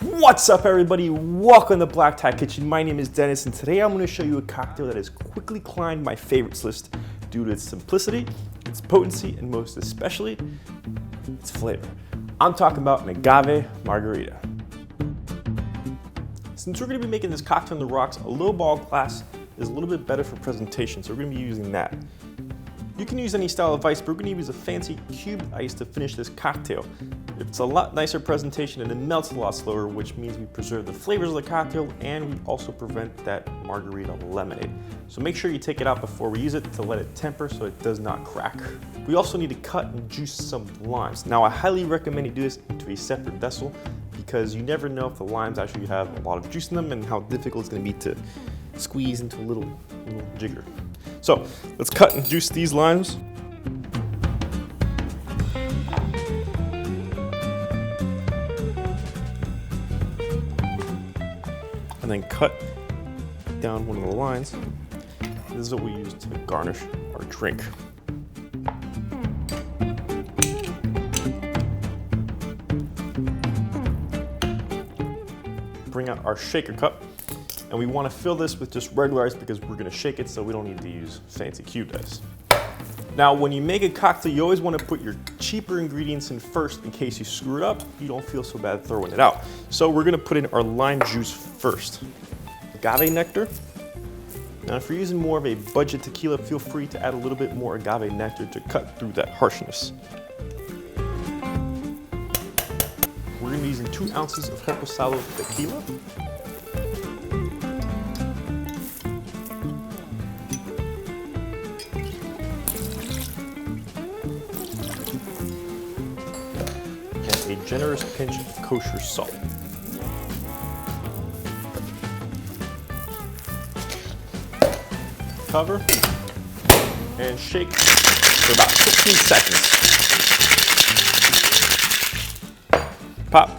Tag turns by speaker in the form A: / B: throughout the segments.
A: What's up, everybody? Welcome to Black Tie Kitchen. My name is Dennis, and today I'm going to show you a cocktail that has quickly climbed my favorites list due to its simplicity, its potency, and most especially, its flavor. I'm talking about an Agave Margarita. Since we're going to be making this cocktail on the rocks, a low ball glass is a little bit better for presentation, so we're going to be using that. You can use any style of ice, but we're going to use a fancy cubed ice to finish this cocktail. It's a lot nicer presentation and it melts a lot slower, which means we preserve the flavors of the cocktail and we also prevent that margarita lemonade. So make sure you take it out before we use it to let it temper so it does not crack. We also need to cut and juice some limes. Now I highly recommend you do this into a separate vessel because you never know if the limes actually have a lot of juice in them and how difficult it's going to be to squeeze into a little jigger. So let's cut and juice these limes. And then cut down one of the lines. This is what we use to garnish our drink. Bring out our shaker cup. And we want to fill this with just regular ice because we're going to shake it, so we don't need to use fancy cubed ice. Now, when you make a cocktail, you always want to put your cheaper ingredients in first in case you screw it up. You don't feel so bad throwing it out. So we're going to put in our lime juice first. Agave nectar. Now, if you're using more of a budget tequila, feel free to add a little bit more agave nectar to cut through that harshness. We're going to be using 2 ounces of reposado tequila. A generous pinch of kosher salt. Cover and shake for about 15 seconds. Pop.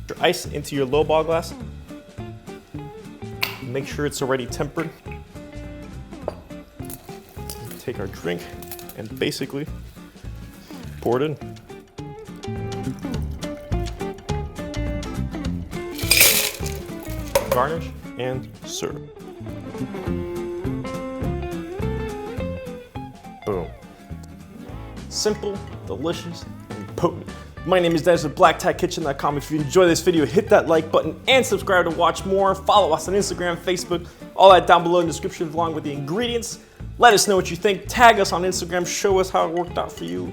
A: Your ice into your low ball glass. Make sure it's already tempered. Take our drink and basically pour it in. Garnish and serve. Boom. Simple, delicious, and potent. My name is Dennis with BlackTieKitchen.com. If you enjoy this video, hit that like button and subscribe to watch more. Follow us on Instagram, Facebook, all that down below in the description along with the ingredients. Let us know what you think. Tag us on Instagram. Show us how it worked out for you.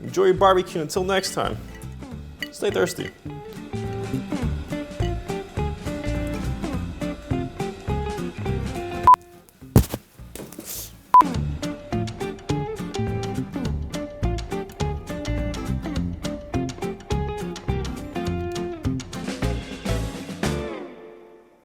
A: Enjoy your barbecue. Until next time, stay thirsty.